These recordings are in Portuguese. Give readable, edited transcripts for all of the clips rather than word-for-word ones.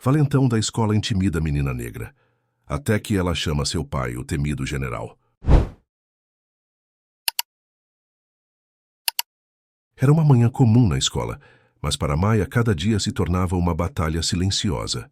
Valentão da escola intimida a menina negra, até que ela chama seu pai, o temido general. Era uma manhã comum na escola, mas para Maia cada dia se tornava uma batalha silenciosa.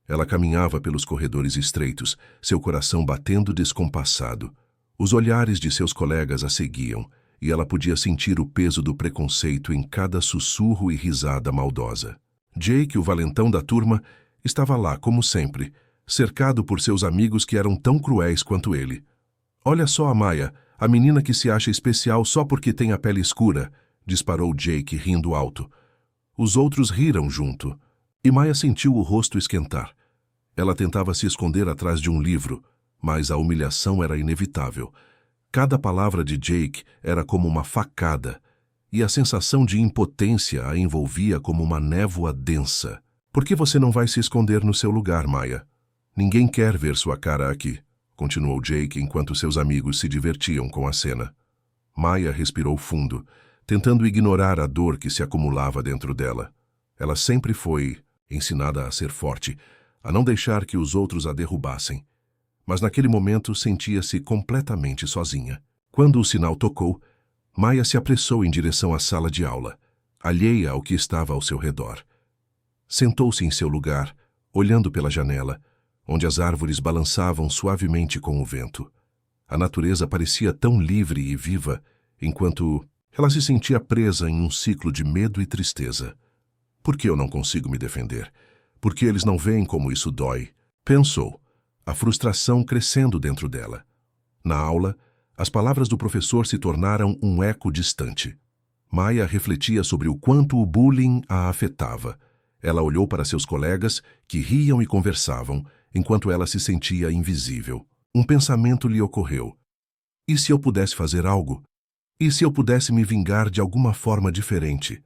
Ela caminhava pelos corredores estreitos, seu coração batendo descompassado. Os olhares de seus colegas a seguiam, e ela podia sentir o peso do preconceito em cada sussurro e risada maldosa. Jake, o valentão da turma, estava lá, como sempre, cercado por seus amigos que eram tão cruéis quanto ele. "Olha só a Maia, a menina que se acha especial só porque tem a pele escura", disparou Jake rindo alto. Os outros riram junto, e Maia sentiu o rosto esquentar. Ela tentava se esconder atrás de um livro, mas a humilhação era inevitável. Cada palavra de Jake era como uma facada, e a sensação de impotência a envolvia como uma névoa densa. "Por que você não vai se esconder no seu lugar, Maia? Ninguém quer ver sua cara aqui", continuou Jake enquanto seus amigos se divertiam com a cena. Maia respirou fundo, tentando ignorar a dor que se acumulava dentro dela. Ela sempre foi ensinada a ser forte, a não deixar que os outros a derrubassem. Mas naquele momento sentia-se completamente sozinha. Quando o sinal tocou, Maia se apressou em direção à sala de aula, alheia ao que estava ao seu redor. Sentou-se em seu lugar, olhando pela janela, onde as árvores balançavam suavemente com o vento. A natureza parecia tão livre e viva, enquanto ela se sentia presa em um ciclo de medo e tristeza. "Por que eu não consigo me defender? Por que eles não veem como isso dói?", pensou, a frustração crescendo dentro dela. Na aula, as palavras do professor se tornaram um eco distante. Maia refletia sobre o quanto o bullying a afetava. Ela olhou para seus colegas, que riam e conversavam, enquanto ela se sentia invisível. Um pensamento lhe ocorreu. E se eu pudesse fazer algo? E se eu pudesse me vingar de alguma forma diferente?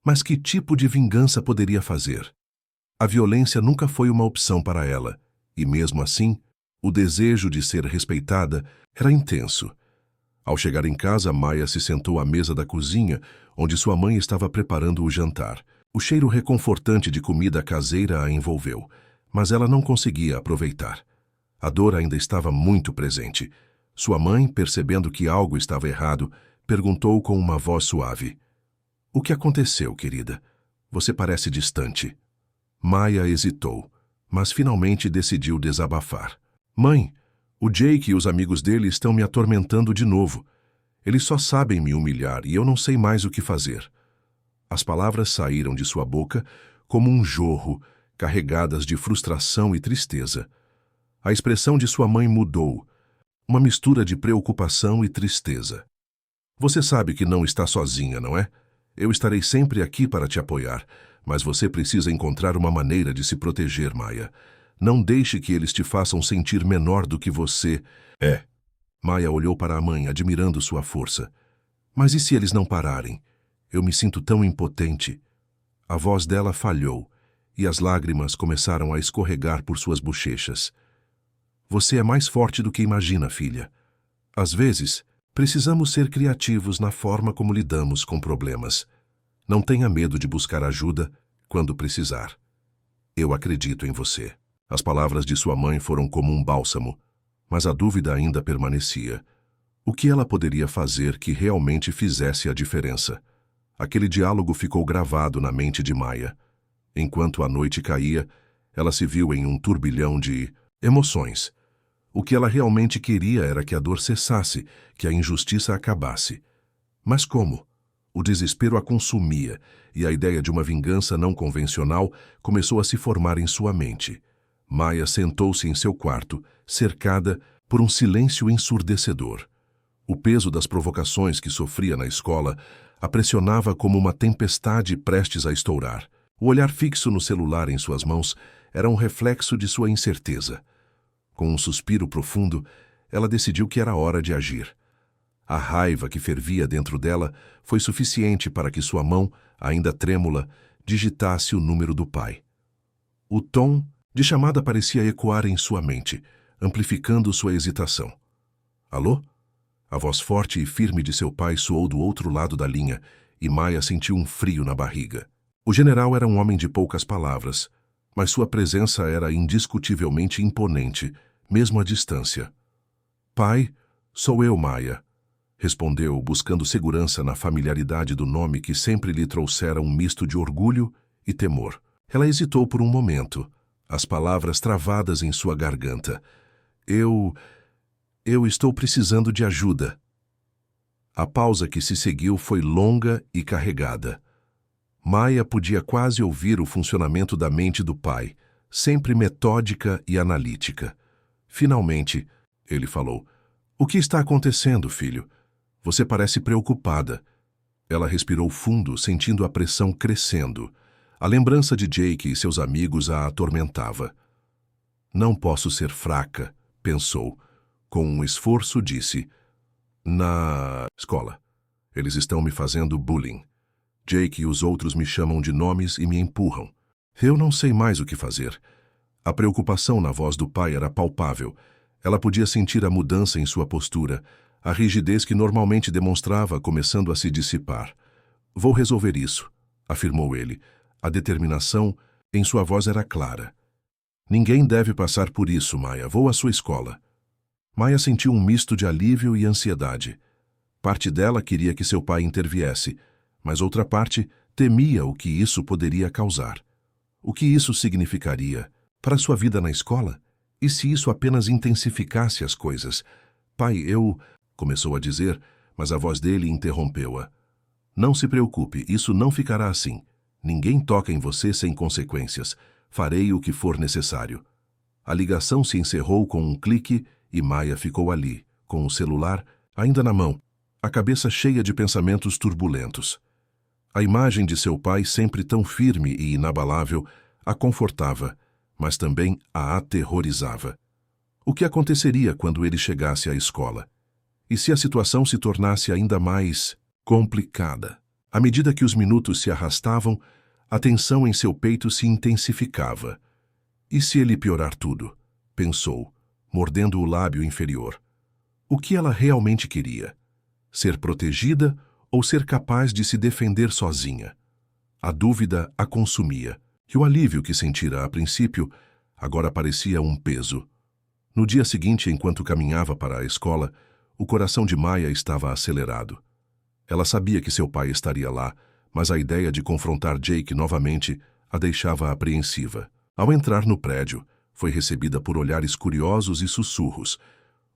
Mas que tipo de vingança poderia fazer? A violência nunca foi uma opção para ela, e mesmo assim, o desejo de ser respeitada era intenso. Ao chegar em casa, Maia se sentou à mesa da cozinha, onde sua mãe estava preparando o jantar. O cheiro reconfortante de comida caseira a envolveu, mas ela não conseguia aproveitar. A dor ainda estava muito presente. Sua mãe, percebendo que algo estava errado, perguntou com uma voz suave: "O que aconteceu, querida? Você parece distante." Maia hesitou, mas finalmente decidiu desabafar. "Mãe, o Jake e os amigos dele estão me atormentando de novo. Eles só sabem me humilhar e eu não sei mais o que fazer." As palavras saíram de sua boca como um jorro, carregadas de frustração e tristeza. A expressão de sua mãe mudou, uma mistura de preocupação e tristeza. "Você sabe que não está sozinha, não é? Eu estarei sempre aqui para te apoiar, mas você precisa encontrar uma maneira de se proteger, Maia. Não deixe que eles te façam sentir menor do que você é." Maia olhou para a mãe, admirando sua força. "Mas e se eles não pararem? Eu me sinto tão impotente." A voz dela falhou, e as lágrimas começaram a escorregar por suas bochechas. "Você é mais forte do que imagina, filha. Às vezes, precisamos ser criativos na forma como lidamos com problemas. Não tenha medo de buscar ajuda quando precisar. Eu acredito em você." As palavras de sua mãe foram como um bálsamo, mas a dúvida ainda permanecia. O que ela poderia fazer que realmente fizesse a diferença? Aquele diálogo ficou gravado na mente de Maia. Enquanto a noite caía, ela se viu em um turbilhão de emoções. O que ela realmente queria era que a dor cessasse, que a injustiça acabasse. Mas como? O desespero a consumia, e a ideia de uma vingança não convencional começou a se formar em sua mente. Maia sentou-se em seu quarto, cercada por um silêncio ensurdecedor. O peso das provocações que sofria na escola a pressionava como uma tempestade prestes a estourar. O olhar fixo no celular em suas mãos era um reflexo de sua incerteza. Com um suspiro profundo, ela decidiu que era hora de agir. A raiva que fervia dentro dela foi suficiente para que sua mão, ainda trêmula, digitasse o número do pai. O tom de chamada parecia ecoar em sua mente, amplificando sua hesitação. "Alô?" A voz forte e firme de seu pai soou do outro lado da linha, e Maia sentiu um frio na barriga. O general era um homem de poucas palavras, mas sua presença era indiscutivelmente imponente, mesmo à distância. Pai, sou eu, Maia, respondeu, buscando segurança na familiaridade do nome que sempre lhe trouxera um misto de orgulho e temor. Ela hesitou por um momento, as palavras travadas em sua garganta. Eu estou precisando de ajuda. A pausa que se seguiu foi longa e carregada. Maia podia quase ouvir o funcionamento da mente do pai, sempre metódica e analítica. Finalmente, ele falou: "O que está acontecendo, filho? Você parece preocupada." Ela respirou fundo, sentindo a pressão crescendo. A lembrança de Jake e seus amigos a atormentava. "Não posso ser fraca", pensou. Com um esforço, disse: "Na escola. Eles estão me fazendo bullying. Jake e os outros me chamam de nomes e me empurram. Eu não sei mais o que fazer." A preocupação na voz do pai era palpável. Ela podia sentir a mudança em sua postura, a rigidez que normalmente demonstrava começando a se dissipar. "Vou resolver isso", afirmou ele. A determinação em sua voz era clara. "Ninguém deve passar por isso, Maia. Vou à sua escola." Maia sentiu um misto de alívio e ansiedade. Parte dela queria que seu pai interviesse, mas outra parte temia o que isso poderia causar. O que isso significaria para sua vida na escola? E se isso apenas intensificasse as coisas? "Pai, começou a dizer, mas a voz dele interrompeu-a. "Não se preocupe, isso não ficará assim. Ninguém toca em você sem consequências. Farei o que for necessário." A ligação se encerrou com um clique e Maia ficou ali, com o celular ainda na mão, a cabeça cheia de pensamentos turbulentos. A imagem de seu pai, sempre tão firme e inabalável, a confortava, mas também a aterrorizava. O que aconteceria quando ele chegasse à escola? E se a situação se tornasse ainda mais complicada? À medida que os minutos se arrastavam, a tensão em seu peito se intensificava. E se ele piorar tudo? Pensou, mordendo o lábio inferior. O que ela realmente queria? Ser protegida ou ser capaz de se defender sozinha? A dúvida a consumia, e o alívio que sentira a princípio agora parecia um peso. No dia seguinte, enquanto caminhava para a escola, o coração de Maia estava acelerado. Ela sabia que seu pai estaria lá, mas a ideia de confrontar Jake novamente a deixava apreensiva. Ao entrar no prédio, foi recebida por olhares curiosos e sussurros.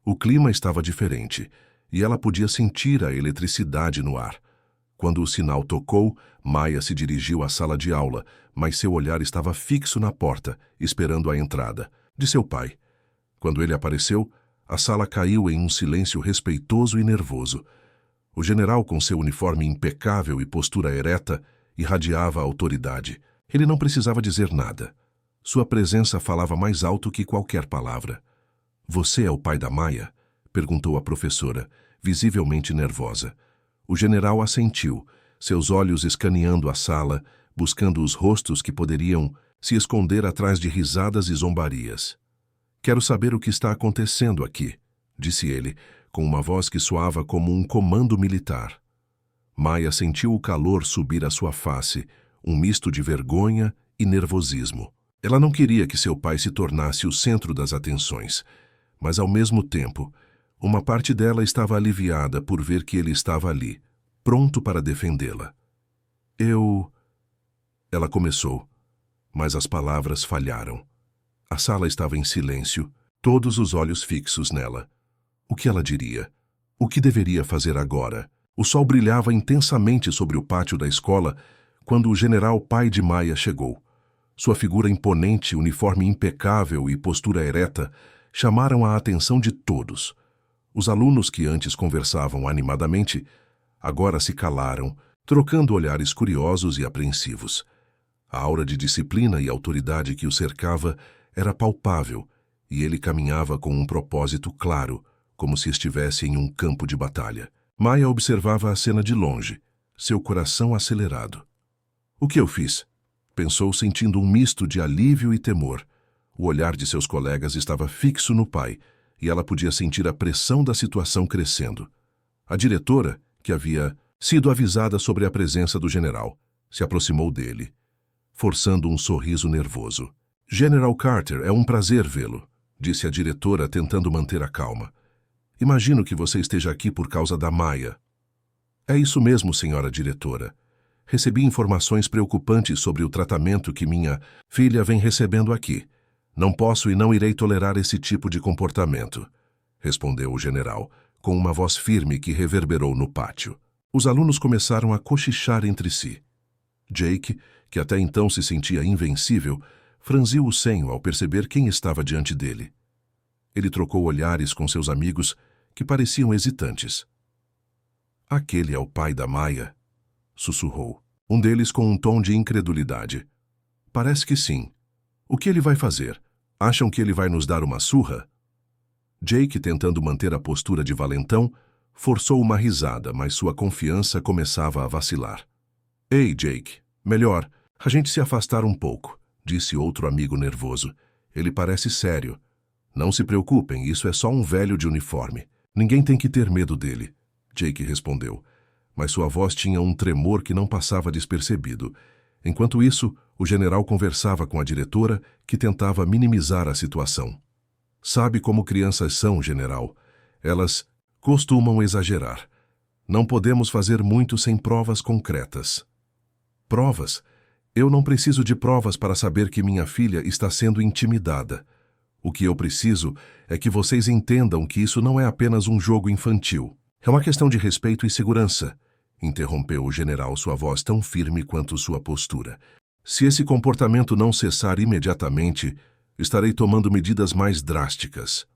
O clima estava diferente, e ela podia sentir a eletricidade no ar. Quando o sinal tocou, Maia se dirigiu à sala de aula, mas seu olhar estava fixo na porta, esperando a entrada de seu pai. Quando ele apareceu, a sala caiu em um silêncio respeitoso e nervoso. O general, com seu uniforme impecável e postura ereta, irradiava autoridade. Ele não precisava dizer nada. Sua presença falava mais alto que qualquer palavra. "Você é o pai da Maia?" perguntou a professora, visivelmente nervosa. O general assentiu, seus olhos escaneando a sala, buscando os rostos que poderiam se esconder atrás de risadas e zombarias. "Quero saber o que está acontecendo aqui", disse ele, com uma voz que soava como um comando militar. Maia sentiu o calor subir à sua face, um misto de vergonha e nervosismo. Ela não queria que seu pai se tornasse o centro das atenções, mas ao mesmo tempo, uma parte dela estava aliviada por ver que ele estava ali, pronto para defendê-la. Ela começou, mas as palavras falharam. A sala estava em silêncio, todos os olhos fixos nela. O que ela diria? O que deveria fazer agora? O sol brilhava intensamente sobre o pátio da escola quando o general pai de Maia chegou. Sua figura imponente, uniforme impecável e postura ereta chamaram a atenção de todos. Os alunos que antes conversavam animadamente, agora se calaram, trocando olhares curiosos e apreensivos. A aura de disciplina e autoridade que o cercava era palpável, e ele caminhava com um propósito claro, como se estivesse em um campo de batalha. Maia observava a cena de longe, seu coração acelerado. "O que eu fiz?" pensou, sentindo um misto de alívio e temor. O olhar de seus colegas estava fixo no pai, e ela podia sentir a pressão da situação crescendo. A diretora, que havia sido avisada sobre a presença do general, se aproximou dele, forçando um sorriso nervoso. General Carter, é um prazer vê-lo, disse a diretora, tentando manter a calma. Imagino que você esteja aqui por causa da Maya. É isso mesmo, senhora diretora. Recebi informações preocupantes sobre o tratamento que minha filha vem recebendo aqui. Não posso e não irei tolerar esse tipo de comportamento, respondeu o general, com uma voz firme que reverberou no pátio. Os alunos começaram a cochichar entre si. Jake, que até então se sentia invencível, franziu o senho ao perceber quem estava diante dele. Ele trocou olhares com seus amigos, que pareciam hesitantes. Aquele é o pai da Maya, sussurrou, um deles com um tom de incredulidade. Parece que sim. O que ele vai fazer? Acham que ele vai nos dar uma surra? Jake, tentando manter a postura de valentão, forçou uma risada, mas sua confiança começava a vacilar. Ei, Jake, melhor, a gente se afastar um pouco, disse outro amigo nervoso. Ele parece sério. Não se preocupem, isso é só um velho de uniforme. Ninguém tem que ter medo dele, Jake respondeu, mas sua voz tinha um tremor que não passava despercebido. Enquanto isso, o general conversava com a diretora, que tentava minimizar a situação. Sabe como crianças são, general? Elas costumam exagerar. Não podemos fazer muito sem provas concretas. Provas? Eu não preciso de provas para saber que minha filha está sendo intimidada. O que eu preciso é que vocês entendam que isso não é apenas um jogo infantil. É uma questão de respeito e segurança, interrompeu o general, sua voz tão firme quanto sua postura. Se esse comportamento não cessar imediatamente, estarei tomando medidas mais drásticas.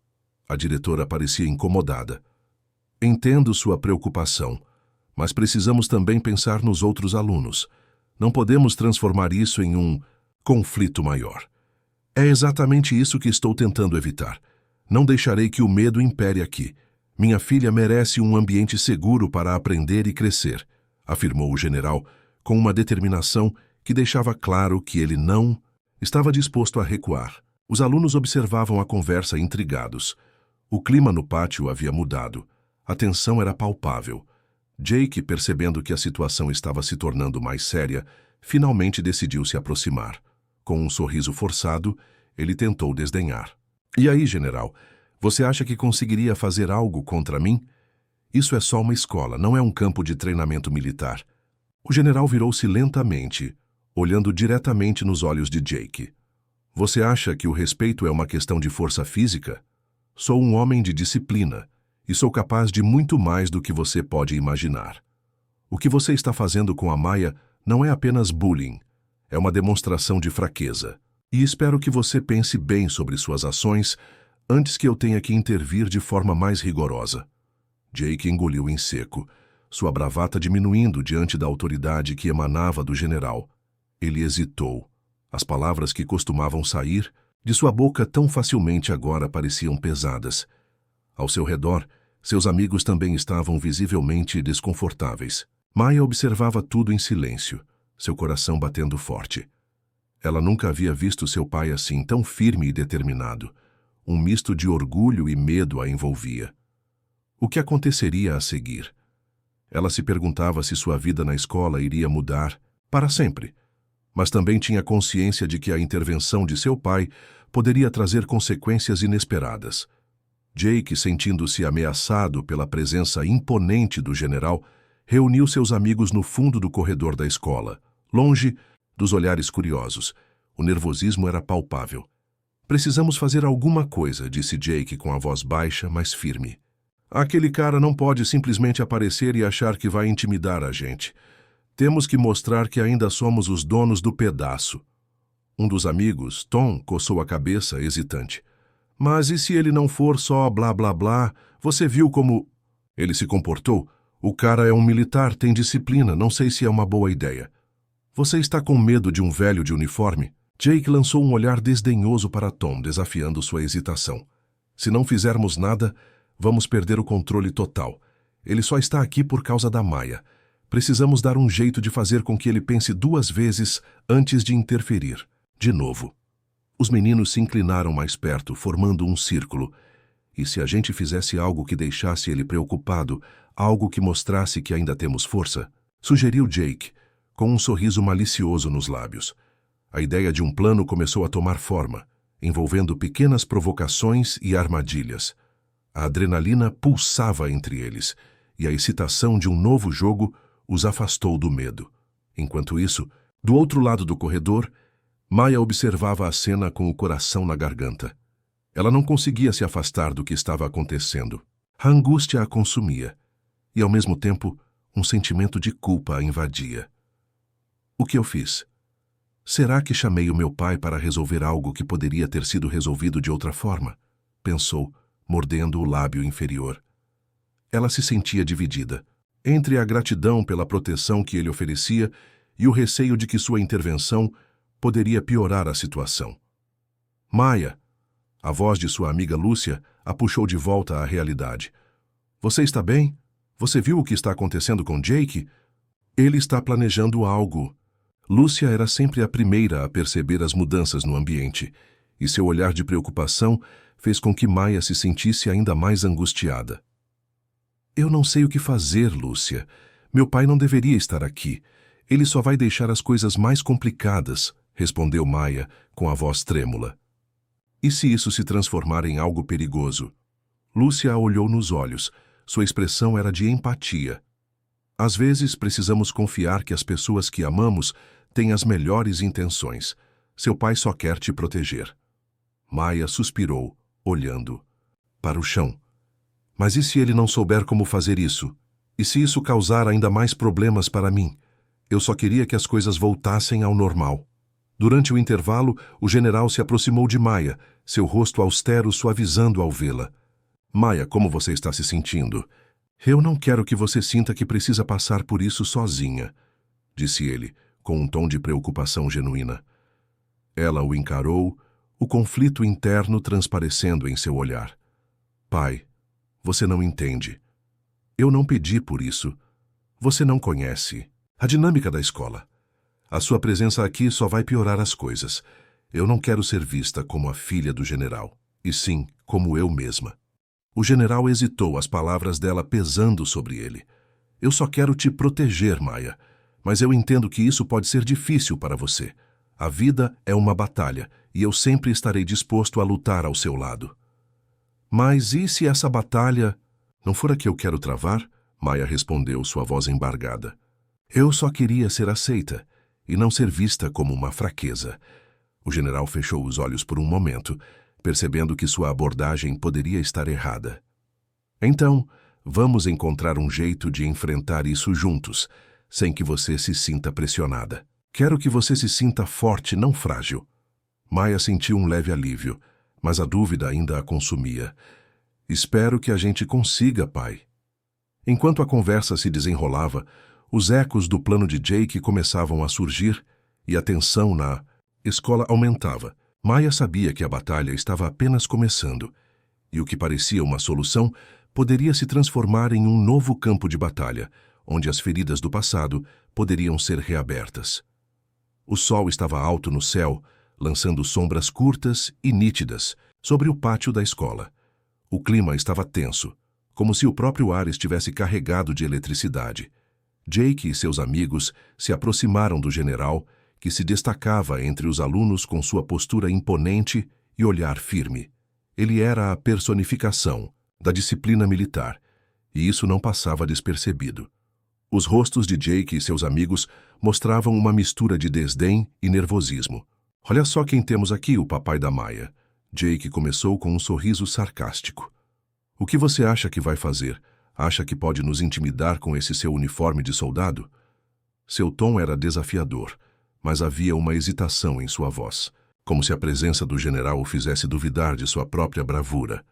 A diretora parecia incomodada. Entendo sua preocupação, mas precisamos também pensar nos outros alunos. Não podemos transformar isso em um conflito maior. É exatamente isso que estou tentando evitar. Não deixarei que o medo impere aqui. Minha filha merece um ambiente seguro para aprender e crescer, afirmou o general, com uma determinação que deixava claro que ele não estava disposto a recuar. Os alunos observavam a conversa intrigados. O clima no pátio havia mudado. A tensão era palpável. Jake, percebendo que a situação estava se tornando mais séria, finalmente decidiu se aproximar. Com um sorriso forçado, ele tentou desdenhar. E aí, general, você acha que conseguiria fazer algo contra mim? Isso é só uma escola, não é um campo de treinamento militar. O general virou-se lentamente, olhando diretamente nos olhos de Jake. Você acha que o respeito é uma questão de força física? Sou um homem de disciplina e sou capaz de muito mais do que você pode imaginar. O que você está fazendo com a Maya não é apenas bullying, é uma demonstração de fraqueza. E espero que você pense bem sobre suas ações antes que eu tenha que intervir de forma mais rigorosa. Jake engoliu em seco, sua bravata diminuindo diante da autoridade que emanava do general. Ele hesitou. As palavras que costumavam sair de sua boca tão facilmente agora pareciam pesadas. Ao seu redor, seus amigos também estavam visivelmente desconfortáveis. Maya observava tudo em silêncio, seu coração batendo forte. Ela nunca havia visto seu pai assim, tão firme e determinado. Um misto de orgulho e medo a envolvia. O que aconteceria a seguir? Ela se perguntava se sua vida na escola iria mudar para sempre, mas também tinha consciência de que a intervenção de seu pai poderia trazer consequências inesperadas. Jake, sentindo-se ameaçado pela presença imponente do general, reuniu seus amigos no fundo do corredor da escola, longe dos olhares curiosos. O nervosismo era palpável. Precisamos fazer alguma coisa, disse Jake com a voz baixa, mas firme. Aquele cara não pode simplesmente aparecer e achar que vai intimidar a gente. Temos que mostrar que ainda somos os donos do pedaço. Um dos amigos, Tom, coçou a cabeça, hesitante. Mas e se ele não for só blá blá blá? Você viu como ele se comportou? O cara é um militar, tem disciplina, não sei se é uma boa ideia. Você está com medo de um velho de uniforme? Jake lançou um olhar desdenhoso para Tom, desafiando sua hesitação. Se não fizermos nada, vamos perder o controle total. Ele só está aqui por causa da Maya. Precisamos dar um jeito de fazer com que ele pense 2 vezes antes de interferir. De novo. Os meninos se inclinaram mais perto, formando um círculo. E se a gente fizesse algo que deixasse ele preocupado, algo que mostrasse que ainda temos força? Sugeriu Jake, com um sorriso malicioso nos lábios. A ideia de um plano começou a tomar forma, envolvendo pequenas provocações e armadilhas. A adrenalina pulsava entre eles, e a excitação de um novo jogo os afastou do medo. Enquanto isso, do outro lado do corredor, Maya observava a cena com o coração na garganta. Ela não conseguia se afastar do que estava acontecendo. A angústia a consumia, e ao mesmo tempo, um sentimento de culpa a invadia. O que eu fiz? Será que chamei o meu pai para resolver algo que poderia ter sido resolvido de outra forma? Pensou, mordendo o lábio inferior. Ela se sentia dividida, entre a gratidão pela proteção que ele oferecia e o receio de que sua intervenção poderia piorar a situação. Maya, a voz de sua amiga Lúcia, a puxou de volta à realidade. Você está bem? Você viu o que está acontecendo com Jake? Ele está planejando algo. Lúcia era sempre a primeira a perceber as mudanças no ambiente, e seu olhar de preocupação fez com que Maya se sentisse ainda mais angustiada. Eu não sei o que fazer, Lúcia. Meu pai não deveria estar aqui. Ele só vai deixar as coisas mais complicadas, respondeu Maya com a voz trêmula. E se isso se transformar em algo perigoso? Lúcia a olhou nos olhos. Sua expressão era de empatia. Às vezes precisamos confiar que as pessoas que amamos têm as melhores intenções. Seu pai só quer te proteger. Maya suspirou, olhando para o chão. Mas e se ele não souber como fazer isso? E se isso causar ainda mais problemas para mim? Eu só queria que as coisas voltassem ao normal. Durante o intervalo, o general se aproximou de Maya, seu rosto austero suavizando ao vê-la. Maya, como você está se sentindo? Eu não quero que você sinta que precisa passar por isso sozinha, disse ele, com um tom de preocupação genuína. Ela o encarou, o conflito interno transparecendo em seu olhar. Pai, você não entende. Eu não pedi por isso. Você não conhece a dinâmica da escola. A sua presença aqui só vai piorar as coisas. Eu não quero ser vista como a filha do general, e sim como eu mesma. O general hesitou, as palavras dela pesando sobre ele. Eu só quero te proteger, Maya, mas eu entendo que isso pode ser difícil para você. A vida é uma batalha, e eu sempre estarei disposto a lutar ao seu lado. Mas e se essa batalha não for a que eu quero travar? Maya respondeu, sua voz embargada. Eu só queria ser aceita, e não ser vista como uma fraqueza. O general fechou os olhos por um momento, percebendo que sua abordagem poderia estar errada. Então, vamos encontrar um jeito de enfrentar isso juntos, sem que você se sinta pressionada. Quero que você se sinta forte, não frágil. Maya sentiu um leve alívio, mas a dúvida ainda a consumia. Espero que a gente consiga, pai. Enquanto a conversa se desenrolava, os ecos do plano de Jake começavam a surgir e a tensão na escola aumentava. Maya sabia que a batalha estava apenas começando, e o que parecia uma solução poderia se transformar em um novo campo de batalha, onde as feridas do passado poderiam ser reabertas. O sol estava alto no céu, lançando sombras curtas e nítidas sobre o pátio da escola. O clima estava tenso, como se o próprio ar estivesse carregado de eletricidade. Jake e seus amigos se aproximaram do general, que se destacava entre os alunos com sua postura imponente e olhar firme. Ele era a personificação da disciplina militar, e isso não passava despercebido. Os rostos de Jake e seus amigos mostravam uma mistura de desdém e nervosismo. Olha só quem temos aqui, o papai da Maya. Jake começou com um sorriso sarcástico. O que você acha que vai fazer? Acha que pode nos intimidar com esse seu uniforme de soldado? Seu tom era desafiador, mas havia uma hesitação em sua voz, como se a presença do general o fizesse duvidar de sua própria bravura.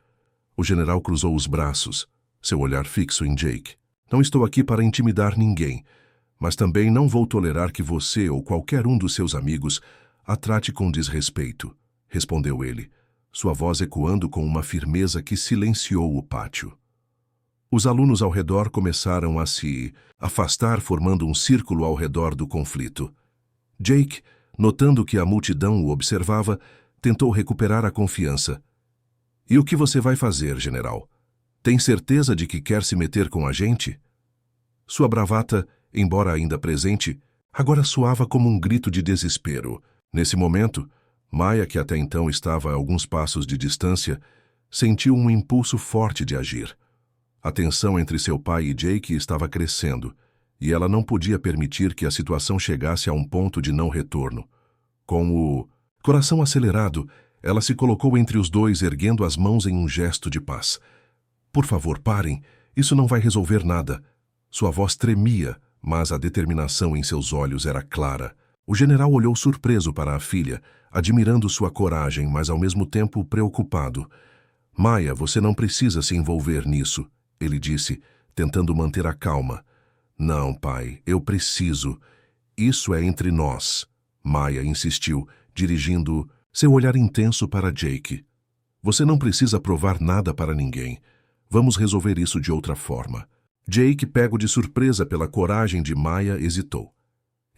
O general cruzou os braços, seu olhar fixo em Jake. Não estou aqui para intimidar ninguém, mas também não vou tolerar que você ou qualquer um dos seus amigos a trate com desrespeito, respondeu ele, sua voz ecoando com uma firmeza que silenciou o pátio. Os alunos ao redor começaram a se afastar, formando um círculo ao redor do conflito. Jake, notando que a multidão o observava, tentou recuperar a confiança. E o que você vai fazer, general? Tem certeza de que quer se meter com a gente? Sua bravata, embora ainda presente, agora soava como um grito de desespero. Nesse momento, Maia, que até então estava a alguns passos de distância, sentiu um impulso forte de agir. A tensão entre seu pai e Jake estava crescendo, e ela não podia permitir que a situação chegasse a um ponto de não retorno. Com o coração acelerado, ela se colocou entre os dois, erguendo as mãos em um gesto de paz. Por favor, parem. Isso não vai resolver nada. Sua voz tremia, mas a determinação em seus olhos era clara. O general olhou surpreso para a filha, admirando sua coragem, mas ao mesmo tempo preocupado. Maia, você não precisa se envolver nisso, ele disse, tentando manter a calma. Não, pai, eu preciso. Isso é entre nós, Maia insistiu, dirigindo seu olhar intenso para Jake. Você não precisa provar nada para ninguém. Vamos resolver isso de outra forma. Jake, pego de surpresa pela coragem de Maia, hesitou.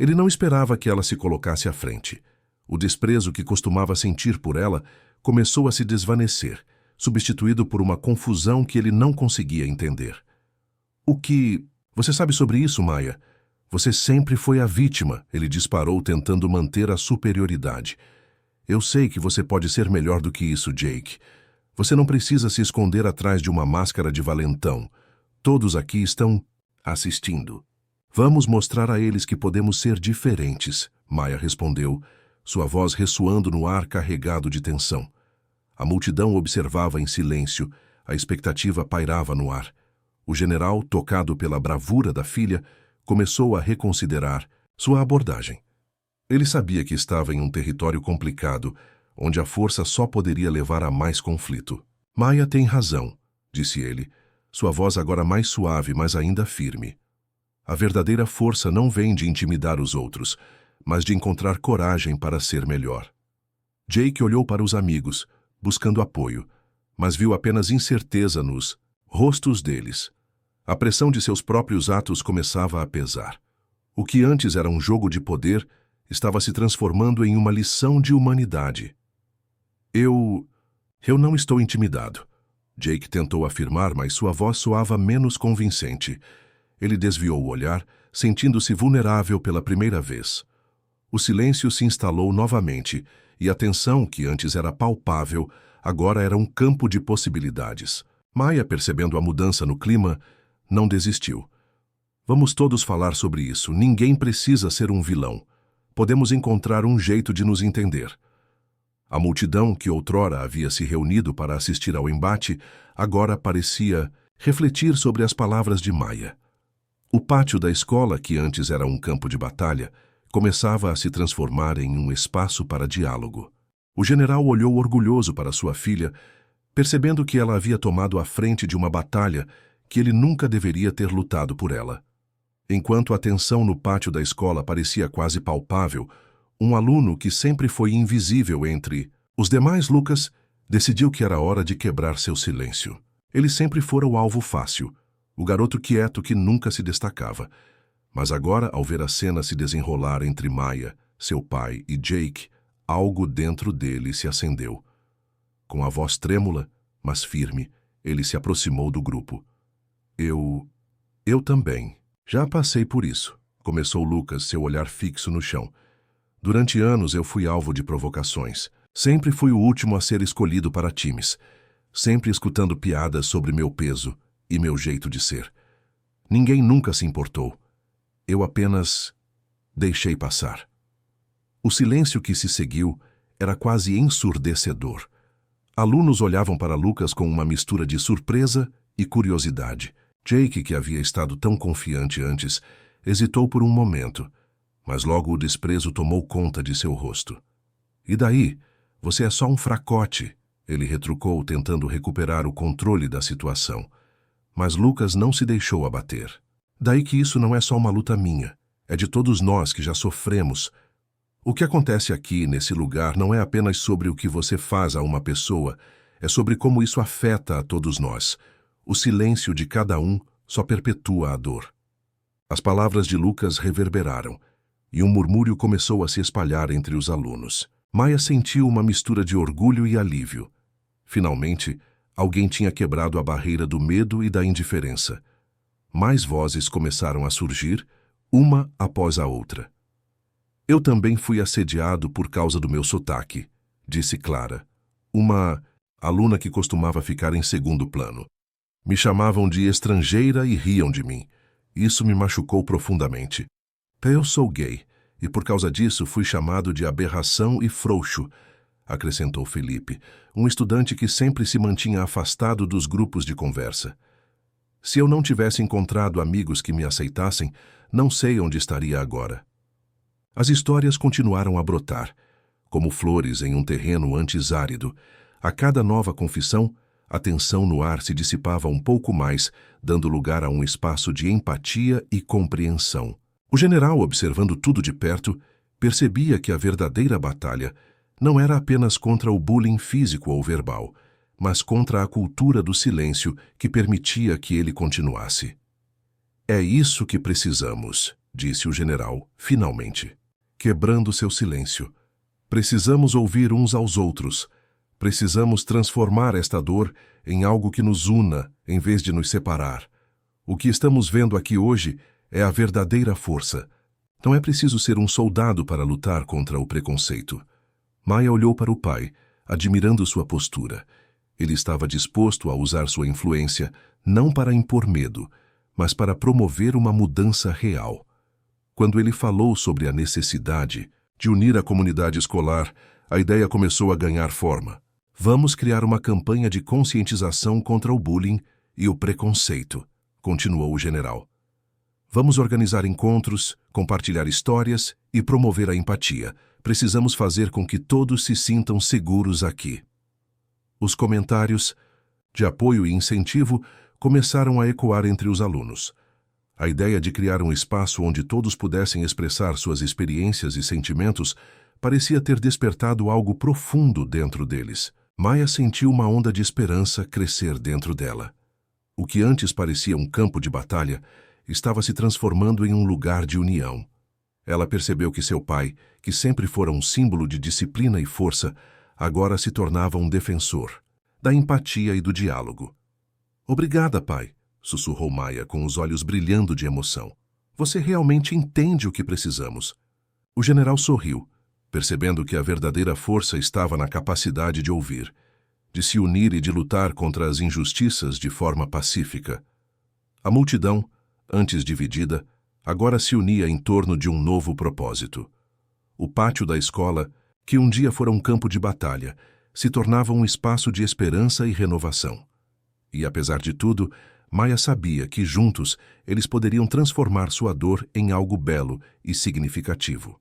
Ele não esperava que ela se colocasse à frente. O desprezo que costumava sentir por ela começou a se desvanecer, substituído por uma confusão que ele não conseguia entender. O que... Você sabe sobre isso, Maia? Você sempre foi a vítima, ele disparou, tentando manter a superioridade. Eu sei que você pode ser melhor do que isso, Jake. Você não precisa se esconder atrás de uma máscara de valentão. Todos aqui estão assistindo. Vamos mostrar a eles que podemos ser diferentes, Maia respondeu, sua voz ressoando no ar carregado de tensão. A multidão observava em silêncio, a expectativa pairava no ar. O general, tocado pela bravura da filha, começou a reconsiderar sua abordagem. Ele sabia que estava em um território complicado, onde a força só poderia levar a mais conflito. Maia tem razão, disse ele, sua voz agora mais suave, mas ainda firme. A verdadeira força não vem de intimidar os outros, mas de encontrar coragem para ser melhor. Jake olhou para os amigos, buscando apoio, mas viu apenas incerteza nos rostos deles. A pressão de seus próprios atos começava a pesar. O que antes era um jogo de poder estava se transformando em uma lição de humanidade. Eu não estou intimidado. Jake tentou afirmar, mas sua voz soava menos convincente. Ele desviou o olhar, sentindo-se vulnerável pela primeira vez. O silêncio se instalou novamente, e a tensão, que antes era palpável, agora era um campo de possibilidades. Maia, percebendo a mudança no clima, não desistiu. Vamos todos falar sobre isso. Ninguém precisa ser um vilão. Podemos encontrar um jeito de nos entender. A multidão, que outrora havia se reunido para assistir ao embate, agora parecia refletir sobre as palavras de Maia. O pátio da escola, que antes era um campo de batalha, começava a se transformar em um espaço para diálogo. O general olhou orgulhoso para sua filha, percebendo que ela havia tomado a frente de uma batalha que ele nunca deveria ter lutado por ela. Enquanto a tensão no pátio da escola parecia quase palpável, um aluno que sempre foi invisível entre os demais, Lucas, decidiu que era hora de quebrar seu silêncio. Ele sempre fora o alvo fácil, o garoto quieto que nunca se destacava. Mas agora, ao ver a cena se desenrolar entre Maia, seu pai e Jake, algo dentro dele se acendeu. Com a voz trêmula, mas firme, ele se aproximou do grupo. Eu também. Já passei por isso, começou Lucas, seu olhar fixo no chão. Durante anos eu fui alvo de provocações. Sempre fui o último a ser escolhido para times. Sempre escutando piadas sobre meu peso e meu jeito de ser. Ninguém nunca se importou. Eu apenas deixei passar. O silêncio que se seguiu era quase ensurdecedor. Alunos olhavam para Lucas com uma mistura de surpresa e curiosidade. Jake, que havia estado tão confiante antes, hesitou por um momento, mas logo o desprezo tomou conta de seu rosto. E daí? Você é só um fracote, ele retrucou, tentando recuperar o controle da situação. Mas Lucas não se deixou abater. Daí que isso não é só uma luta minha, é de todos nós que já sofremos. O que acontece aqui, nesse lugar, não é apenas sobre o que você faz a uma pessoa, é sobre como isso afeta a todos nós. O silêncio de cada um só perpetua a dor. As palavras de Lucas reverberaram, e um murmúrio começou a se espalhar entre os alunos. Maia sentiu uma mistura de orgulho e alívio. Finalmente, alguém tinha quebrado a barreira do medo e da indiferença. Mais vozes começaram a surgir, uma após a outra. Eu também fui assediado por causa do meu sotaque, disse Clara, uma aluna que costumava ficar em segundo plano. Me chamavam de estrangeira e riam de mim. Isso me machucou profundamente. Eu sou gay, e por causa disso fui chamado de aberração e frouxo, acrescentou Felipe, um estudante que sempre se mantinha afastado dos grupos de conversa. Se eu não tivesse encontrado amigos que me aceitassem, não sei onde estaria agora. As histórias continuaram a brotar, como flores em um terreno antes árido. A cada nova confissão, a tensão no ar se dissipava um pouco mais, dando lugar a um espaço de empatia e compreensão. O general, observando tudo de perto, percebia que a verdadeira batalha não era apenas contra o bullying físico ou verbal, mas contra a cultura do silêncio que permitia que ele continuasse. É isso que precisamos, disse o general, finalmente, quebrando seu silêncio. Precisamos ouvir uns aos outros. Precisamos transformar esta dor em algo que nos una, em vez de nos separar. O que estamos vendo aqui hoje é a verdadeira força. Não é preciso ser um soldado para lutar contra o preconceito. Maia olhou para o pai, admirando sua postura. Ele estava disposto a usar sua influência não para impor medo, mas para promover uma mudança real. Quando ele falou sobre a necessidade de unir a comunidade escolar, a ideia começou a ganhar forma. Vamos criar uma campanha de conscientização contra o bullying e o preconceito, continuou o general. Vamos organizar encontros, compartilhar histórias e promover a empatia. Precisamos fazer com que todos se sintam seguros aqui. Os comentários de apoio e incentivo começaram a ecoar entre os alunos. A ideia de criar um espaço onde todos pudessem expressar suas experiências e sentimentos parecia ter despertado algo profundo dentro deles. Maia sentiu uma onda de esperança crescer dentro dela. O que antes parecia um campo de batalha estava se transformando em um lugar de união. Ela percebeu que seu pai, que sempre fora um símbolo de disciplina e força, agora se tornava um defensor da empatia e do diálogo. Obrigada, pai, sussurrou Maia com os olhos brilhando de emoção. Você realmente entende o que precisamos. O general sorriu, percebendo que a verdadeira força estava na capacidade de ouvir, de se unir e de lutar contra as injustiças de forma pacífica. A multidão, antes dividida, agora se unia em torno de um novo propósito. O pátio da escola, que um dia fora um campo de batalha, se tornava um espaço de esperança e renovação. E, apesar de tudo, Maia sabia que, juntos, eles poderiam transformar sua dor em algo belo e significativo.